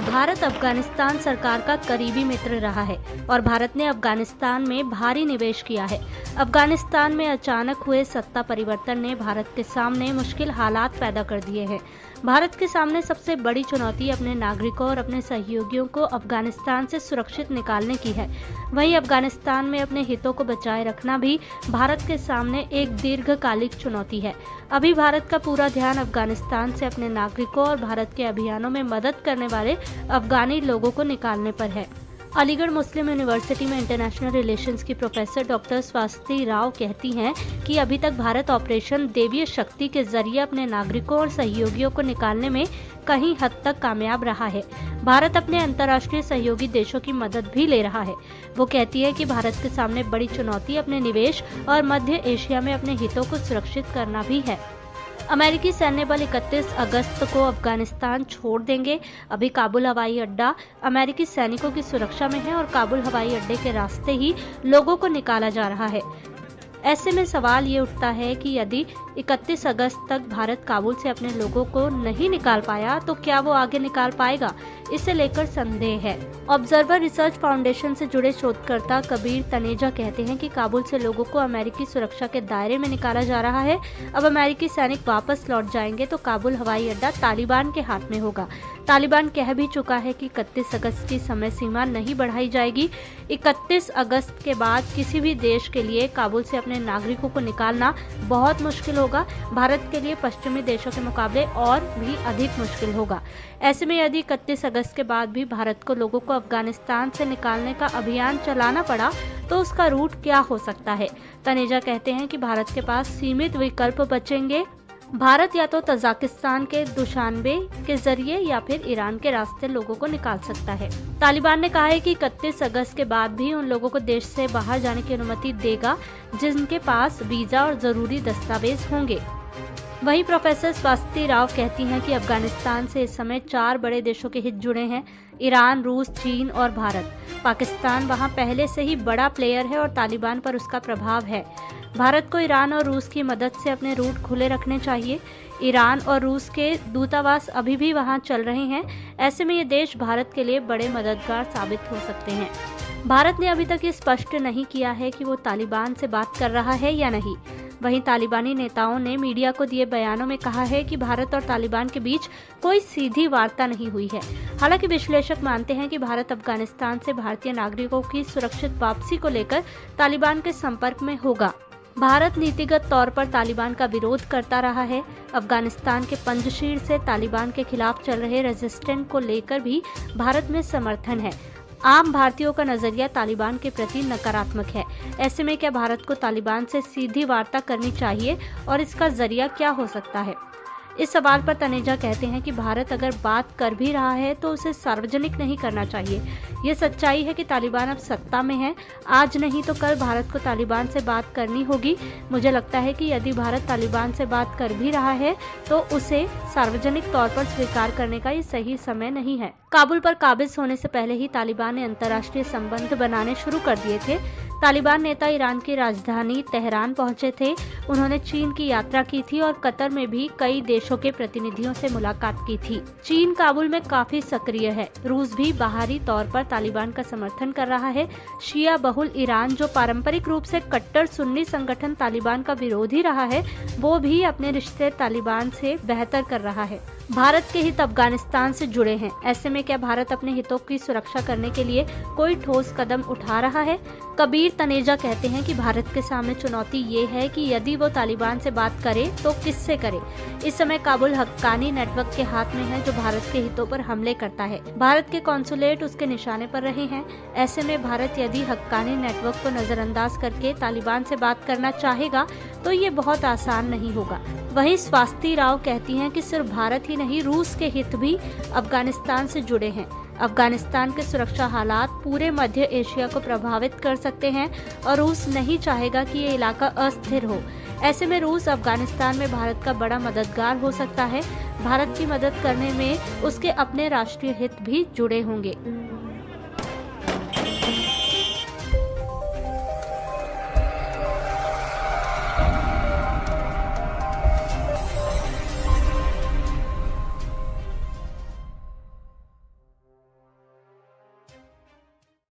भारत अफगानिस्तान सरकार का करीबी मित्र रहा है और भारत ने अफगानिस्तान में भारी निवेश किया है। अफगानिस्तान में अचानक हुए सत्ता परिवर्तन ने भारत के सामने मुश्किल हालात पैदा कर दिए हैं। भारत के सामने सबसे बड़ी चुनौती अपने नागरिकों और अपने सहयोगियों को अफगानिस्तान से सुरक्षित निकालने की है। वहीं अफगानिस्तान में अपने हितों को बचाए रखना भी भारत के सामने एक दीर्घकालिक चुनौती है। अभी भारत का पूरा ध्यान अफगानिस्तान से अपने नागरिकों और भारत के अभियानों में मदद करने वाले अफगानी लोगों को निकालने पर है। अलीगढ़ मुस्लिम यूनिवर्सिटी में इंटरनेशनल रिलेशंस की प्रोफेसर डॉक्टर स्वाति राव कहती हैं कि अभी तक भारत ऑपरेशन देवीय शक्ति के जरिए अपने नागरिकों और सहयोगियों को निकालने में कहीं हद तक कामयाब रहा है। भारत अपने अंतर्राष्ट्रीय सहयोगी देशों की मदद भी ले रहा है। वो कहती है कि भारत के सामने बड़ी चुनौती अपने निवेश और मध्य एशिया में अपने हितों को सुरक्षित करना भी है। अमेरिकी सैन्य बल 31 अगस्त को अफगानिस्तान छोड़ देंगे। अभी काबुल हवाई अड्डा अमेरिकी सैनिकों की सुरक्षा में है और काबुल हवाई अड्डे के रास्ते ही लोगों को निकाला जा रहा है। ऐसे में सवाल ये उठता है कि यदि 31 अगस्त तक भारत काबुल से अपने लोगों को नहीं निकाल पाया तो क्या वो आगे निकाल पाएगा, इसे लेकर संदेह है। ऑब्जर्वर रिसर्च फाउंडेशन से जुड़े शोधकर्ता कबीर तनेजा कहते हैं कि काबुल से लोगों को अमेरिकी सुरक्षा के दायरे में निकाला जा रहा है। अब अमेरिकी सैनिक वापस लौट जाएंगे तो काबुल हवाई अड्डा तालिबान के हाथ में होगा। तालिबान कह भी चुका है कि 31 अगस्त की समय सीमा नहीं बढ़ाई जाएगी। 31 अगस्त के बाद किसी भी देश के लिए काबुल से अपने नागरिकों को निकालना बहुत मुश्किल होगा। भारत के लिए पश्चिमी देशों के मुकाबले और भी अधिक मुश्किल होगा। ऐसे में यदि 31 अगस्त के बाद भी भारत को लोगों को अफगानिस्तान से निकालने का अभियान चलाना पड़ा तो उसका रूट क्या हो सकता है। तनेजा कहते हैं कि भारत के पास सीमित विकल्प बचेंगे। भारत या तो तजाकिस्तान के दुशानबे के जरिए या फिर ईरान के रास्ते लोगों को निकाल सकता है। तालिबान ने कहा है कि 31 अगस्त के बाद भी उन लोगों को देश से बाहर जाने की अनुमति देगा जिनके पास वीजा और जरूरी दस्तावेज होंगे। वहीं प्रोफेसर स्वाति राव कहती हैं कि अफगानिस्तान से इस समय 4 बड़े देशों के हित जुड़े हैं: ईरान, रूस, चीन और भारत। पाकिस्तान वहां पहले से ही बड़ा प्लेयर है और तालिबान पर उसका प्रभाव है। भारत को ईरान और रूस की मदद से अपने रूट खुले रखने चाहिए। ईरान और रूस के दूतावास अभी भी वहां चल रहे हैं। ऐसे में ये देश भारत के लिए बड़े मददगार साबित हो सकते हैं। भारत ने अभी तक ये स्पष्ट नहीं किया है कि वो तालिबान से बात कर रहा है या नहीं। वहीं तालिबानी नेताओं ने मीडिया को दिए बयानों में कहा है कि भारत और तालिबान के बीच कोई सीधी वार्ता नहीं हुई है। हालांकि विश्लेषक मानते हैं कि भारत अफगानिस्तान से भारतीय नागरिकों की सुरक्षित वापसी को लेकर तालिबान के संपर्क में होगा। भारत नीतिगत तौर पर तालिबान का विरोध करता रहा है। अफगानिस्तान के पंजशीर से तालिबान के खिलाफ चल रहे रेजिस्टेंस को लेकर भी भारत में समर्थन है। आम भारतीयों का नजरिया तालिबान के प्रति नकारात्मक है। ऐसे में क्या भारत को तालिबान से सीधी वार्ता करनी चाहिए और इसका जरिया क्या हो सकता है? इस सवाल पर तनेजा कहते हैं कि भारत अगर बात कर भी रहा है तो उसे सार्वजनिक नहीं करना चाहिए। ये सच्चाई है कि तालिबान अब सत्ता में है। आज नहीं तो कल भारत को तालिबान से बात करनी होगी। मुझे लगता है कि यदि भारत तालिबान से बात कर भी रहा है तो उसे सार्वजनिक तौर पर स्वीकार करने का ये सही समय नहीं है। काबुल पर काबिज होने से पहले ही तालिबान ने अंतर्राष्ट्रीय संबंध बनाने शुरू कर दिए थे। तालिबान नेता ईरान की राजधानी तेहरान पहुंचे थे। उन्होंने चीन की यात्रा की थी और कतर में भी कई देशों के प्रतिनिधियों से मुलाकात की थी। चीन काबुल में काफी सक्रिय है। रूस भी बाहरी तौर पर तालिबान का समर्थन कर रहा है। शिया बहुल ईरान, जो पारंपरिक रूप से कट्टर सुन्नी संगठन तालिबान का विरोधी रहा है, वो भी अपने रिश्ते तालिबान से बेहतर कर रहा है। भारत के हित अफगानिस्तान से जुड़े हैं। ऐसे में क्या भारत अपने हितों की सुरक्षा करने के लिए कोई ठोस कदम उठा रहा है? कबीर तनेजा कहते हैं कि भारत के सामने चुनौती ये है कि यदि वो तालिबान से बात करे तो किससे करे। इस समय काबुल हक्कानी नेटवर्क के हाथ में है जो भारत के हितों पर हमले करता है। भारत के कॉन्सुलेट उसके निशाने पर रहे हैं। ऐसे में भारत यदि हक्कानी नेटवर्क को नजरअंदाज करके तालिबान से बात करना चाहेगा तो ये बहुत आसान नहीं होगा। वहीं स्वाति राव कहती हैं कि सिर्फ भारत ही नहीं, रूस के हित भी अफगानिस्तान से जुड़े हैं। अफगानिस्तान के सुरक्षा हालात पूरे मध्य एशिया को प्रभावित कर सकते हैं और रूस नहीं चाहेगा कि ये इलाका अस्थिर हो। ऐसे में रूस अफगानिस्तान में भारत का बड़ा मददगार हो सकता है। भारत की मदद करने में उसके अपने राष्ट्रीय हित भी जुड़े होंगे।